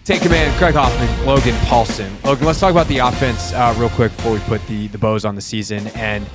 Take command, Craig Hoffman, Logan Paulson. Logan, let's talk about the offense real quick before we put the bows on the season. And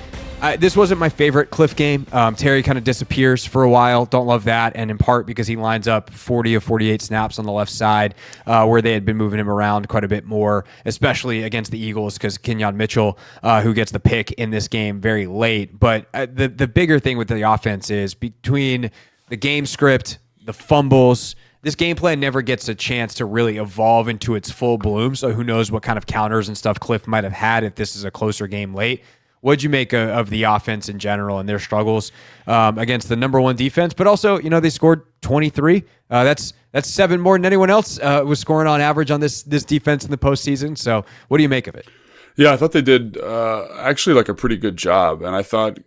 this wasn't my favorite Cliff game. Terry kind of disappears for a while. Don't love that. And in part because he lines up 40 of 48 snaps on the left side where they had been moving him around quite a bit more, especially against the Eagles because Kenyon Mitchell, who gets the pick in this game very late. But the bigger thing with the offense is between the game script, the fumbles, this game plan never gets a chance to really evolve into its full bloom. So who knows what kind of counters and stuff Cliff might have had if this is a closer game late. What'd you make of the offense in general and their struggles against the number one defense? But also, they scored 23. That's 7 more than anyone else was scoring on average on this defense in the postseason. So what do you make of it? Yeah, I thought they did actually like a pretty good job. And I thought,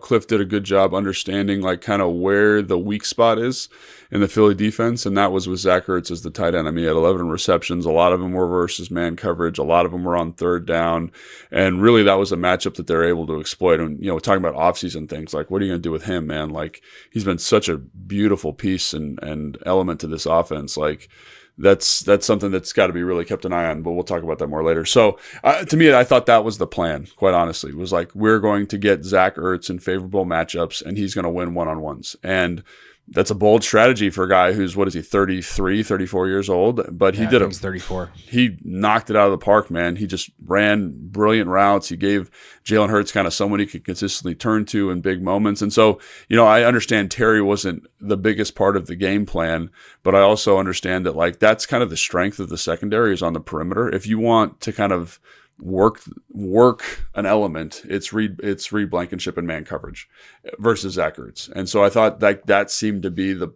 Cliff did a good job understanding like kind of where the weak spot is in the Philly defense. And that was with Zach Ertz as the tight end. I mean, he had 11 receptions. A lot of them were versus man coverage. A lot of them were on third down. And really that was a matchup that they're able to exploit. And, talking about offseason things, like what are you going to do with him, man? Like he's been such a beautiful piece and element to this offense. Like, that's something that's got to be really kept an eye on, but we'll talk about that more later. So to me, I thought that was the plan, quite honestly. It was like, we're going to get Zach Ertz in favorable matchups, and he's going to win one-on-ones. And that's a bold strategy for a guy who's, 33, 34 years old? But he did it. He's 34. He knocked it out of the park, man. He just ran brilliant routes. He gave Jalen Hurts kind of someone he could consistently turn to in big moments. And so, I understand Terry wasn't the biggest part of the game plan, but I also understand that like that's kind of the strength of the secondary is on the perimeter. If you want to kind of work an element, it's Reed Blankenship and man coverage versus Zach Ertz. And so I thought that seemed to be the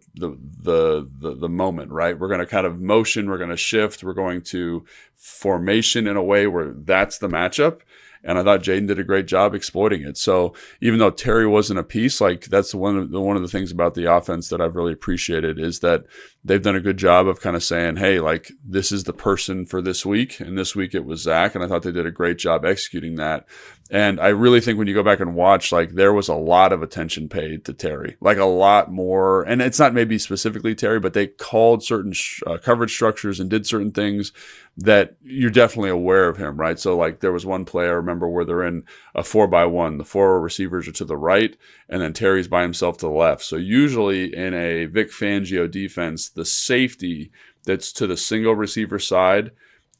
moment, right? We're going to kind of motion, we're going to shift, we're going to formation in a way where that's the matchup. And I thought Jayden did a great job exploiting it. So even though Terry wasn't a piece, like that's one of the things about the offense that I've really appreciated is that they've done a good job of kind of saying, hey, like this is the person for this week. And this week it was Zach. And I thought they did a great job executing that. And I really think when you go back and watch, like there was a lot of attention paid to Terry, like a lot more. And it's not maybe specifically Terry, but they called certain coverage structures and did certain things that you're definitely aware of him, right? So like there was one play I remember where they're in a 4-by-1, the 4 receivers are to the right, and then Terry's by himself to the left. So usually in a Vic Fangio defense, the safety that's to the single receiver side,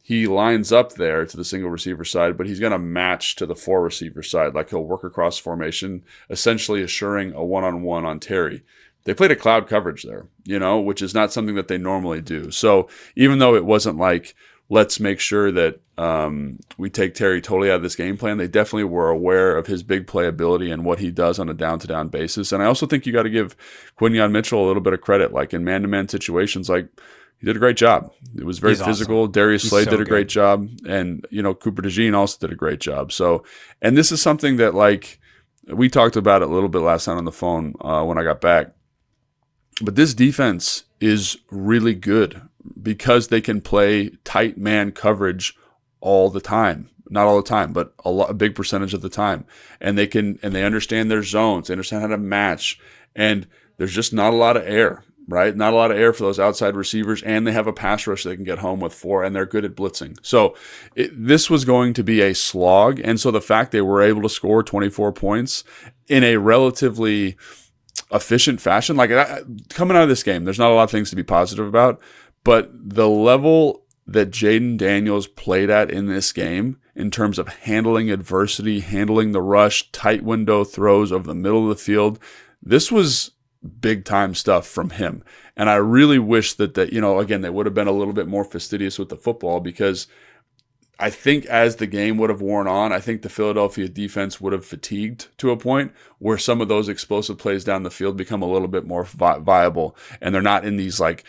he lines up there to the single receiver side, but he's going to match to the 4 receiver side. Like he'll work across formation, essentially assuring a one-on-one on Terry. They played a cloud coverage there, which is not something that they normally do. So even though it wasn't like, let's make sure that we take Terry totally out of this game plan, they definitely were aware of his big playability and what he does on a down-to-down basis. And I also think you got to give Kenyon Mitchell a little bit of credit. Like in man-to-man situations, like he did a great job. It was very physical. Awesome. Darius Slade did a great job. And, Cooper DeJean also did a great job. So, and this is something that like we talked about it a little bit last night on the phone when I got back. But this defense is really good because they can play tight man coverage all the time. Not all the time, but a big percentage of the time. And they understand their zones, they understand how to match. And there's just not a lot of air, right? Not a lot of air for those outside receivers. And they have a pass rush they can get home with 4, and they're good at blitzing. So this was going to be a slog. And so the fact they were able to score 24 points in a relatively efficient fashion, like coming out of this game, there's not a lot of things to be positive about, but the level that Jayden Daniels played at in this game in terms of handling adversity, handling the rush, tight window throws over the middle of the field, this was big time stuff from him. And I really wish that again, they would have been a little bit more fastidious with the football, because I think as the game would have worn on, I think the Philadelphia defense would have fatigued to a point where some of those explosive plays down the field become a little bit more viable. And they're not in these like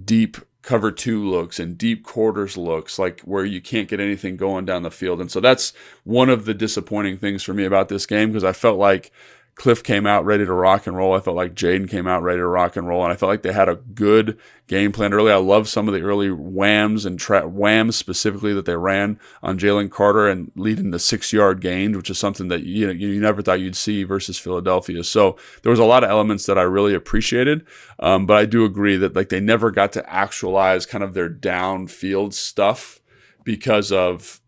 deep cover 2 looks and deep quarters looks, like where you can't get anything going down the field. And so that's one of the disappointing things for me about this game, because I felt like Cliff came out ready to rock and roll. I felt like Jayden came out ready to rock and roll, and I felt like they had a good game plan early. I love some of the early whams and whams specifically that they ran on Jalen Carter and leading the 6-yard gain, which is something that you never thought you'd see versus Philadelphia. So there was a lot of elements that I really appreciated, but I do agree that like they never got to actualize kind of their downfield stuff because of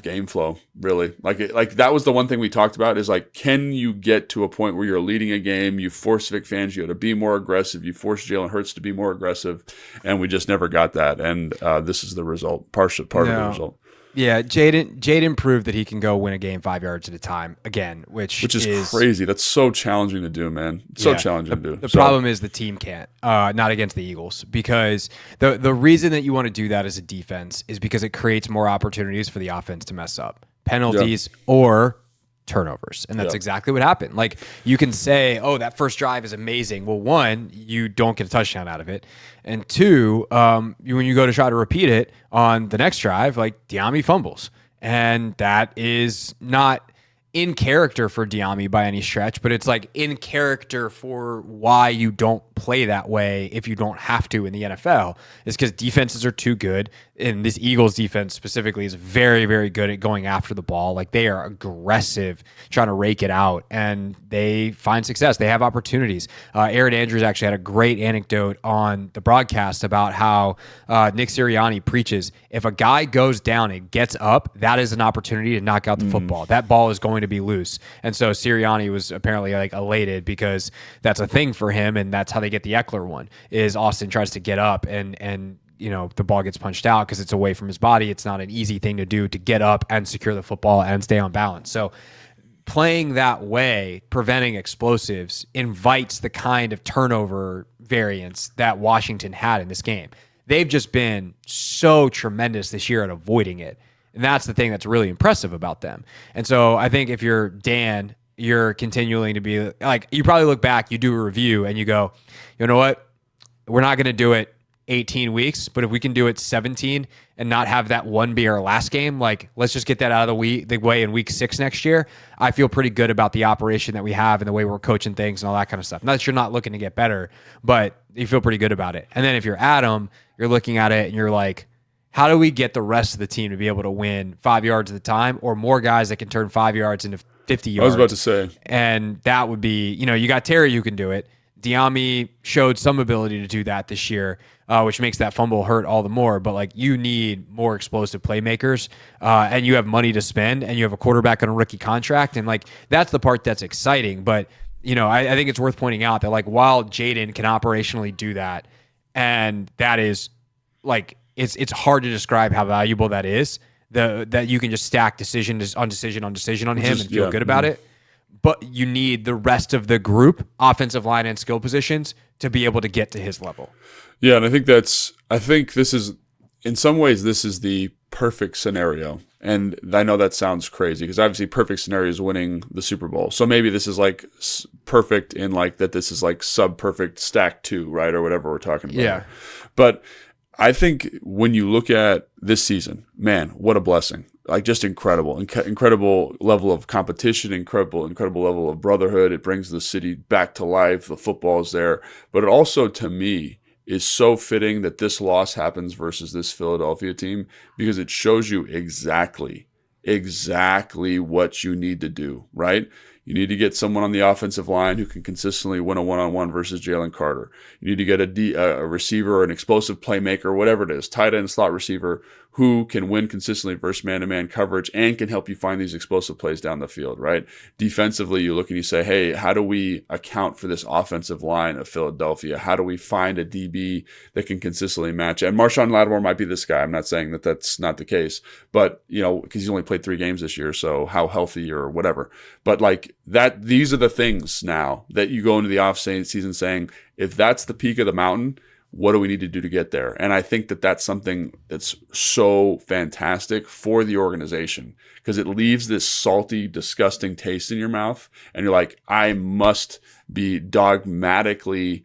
game flow, really. Like that was the one thing we talked about is like, can you get to a point where you're leading a game, you force Vic Fangio to be more aggressive, you force Jalen Hurts to be more aggressive, and we just never got that. And this is the result, part of the result. Yeah, Jayden proved that he can go win a game 5 yards at a time again, which is crazy. That's so challenging to do, man. It's so challenging to do. The problem is the team can't, not against the Eagles, because the reason that you want to do that as a defense is because it creates more opportunities for the offense to mess up. Penalties or turnovers. And that's exactly what happened. Like, you can say, oh, that first drive is amazing. Well, one, you don't get a touchdown out of it. And two, when you go to try to repeat it on the next drive, like, Diami fumbles. And that is not in character for Diami by any stretch, but it's like in character for why you don't play that way if you don't have to in the NFL. Is because defenses are too good. And this Eagles defense specifically is very, very good at going after the ball. Like, they are aggressive, trying to rake it out, and they find success. They have opportunities. Aaron Andrews actually had a great anecdote on the broadcast about how Nick Sirianni preaches, if a guy goes down and gets up, that is an opportunity to knock out the football. That ball is going to be loose. And so Sirianni was apparently like elated because that's a thing for him, and that's how they get the Eckler one, is Austin tries to get up and you know, the ball gets punched out because it's away from his body. It's not an easy thing to do, to get up and secure the football and stay on balance. So playing that way, preventing explosives, invites the kind of turnover variance that Washington had in this game. They've just been so tremendous this year at avoiding it. And that's the thing that's really impressive about them. And so I think if you're Dan, you're continuing to be like, you probably look back, you do a review, and you go, you know what? We're not going to do it 18 weeks, but if we can do it 17 and not have that one be our last game, like, let's just get that out of the way in week 6 next year. I feel pretty good about the operation that we have and the way we're coaching things and all that kind of stuff. Not that you're not looking to get better, but you feel pretty good about it. And then if you're Adam, you're looking at it and you're like, how do we get the rest of the team to be able to win 5 yards at a time, or more guys that can turn 5 yards into 50 yards? I was about to say. And that would be, you know, you got Terry who can do it. Diami showed some ability to do that this year, which makes that fumble hurt all the more. But like, you need more explosive playmakers, and you have money to spend, and you have a quarterback on a rookie contract, and like, that's the part that's exciting. But you know, I think it's worth pointing out that like, while Jayden can operationally do that, and that is like, it's hard to describe how valuable that is. That you can just stack decision on decision on decision on him and feel good about it. But you need the rest of the group, offensive line and skill positions, to be able to get to his level. Yeah, and I think this is, in some ways, this is the perfect scenario. And I know that sounds crazy because obviously perfect scenario is winning the Super Bowl. So maybe this is like perfect in like that this is like sub-perfect stack 2, right? Or whatever we're talking about. Yeah. But I think when you look at this season, man, what a blessing. Like, just incredible, incredible level of competition, incredible level of brotherhood. It brings the city back to life. The football is there. But it also, to me, is so fitting that this loss happens versus this Philadelphia team, because it shows you exactly what you need to do, right? You need to get someone on the offensive line who can consistently win a one-on-one versus Jalen Carter. You need to get a receiver or an explosive playmaker, whatever it is, tight end, slot receiver, who can win consistently versus man-to-man coverage and can help you find these explosive plays down the field, right? Defensively, you look and you say, hey, how do we account for this offensive line of Philadelphia? How do we find a DB that can consistently match? And Marshawn Lattimore might be this guy. I'm not saying that that's not the case, but, you know, because he's only played 3 games this year, so how healthy or whatever. But like that, these are the things now that you go into the off-season saying, if that's the peak of the mountain, what do we need to do to get there? And I think that that's something that's so fantastic for the organization, because it leaves this salty, disgusting taste in your mouth. And you're like, I must be dogmatically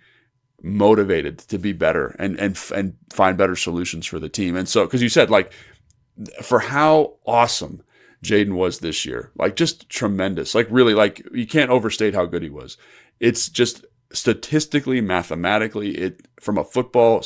motivated to be better and find better solutions for the team. And so, because you said, like, for how awesome Jayden was this year. Like, just tremendous. Like, really, like, you can't overstate how good he was. It's just statistically, mathematically, from a football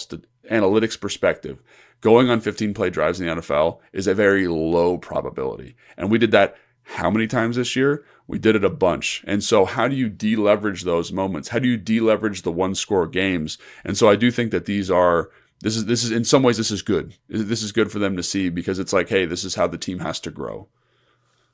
analytics perspective, going on 15-play drives in the NFL is a very low probability. And we did that how many times this year? We did it a bunch. And so how do you deleverage those moments? How do you deleverage the one-score games? And so I do think that this is in some ways, this is good. This is good for them to see, because it's like, hey, this is how the team has to grow.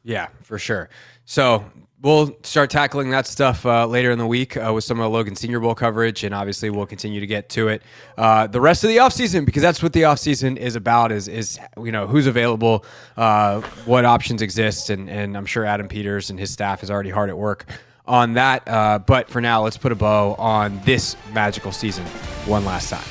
Yeah, for sure. So we'll start tackling that stuff later in the week with some of Logan Senior Bowl coverage, and obviously we'll continue to get to it the rest of the offseason, because that's what the offseason is about, is who's available, what options exist, and I'm sure Adam Peters and his staff is already hard at work on that. But for now, let's put a bow on this magical season one last time.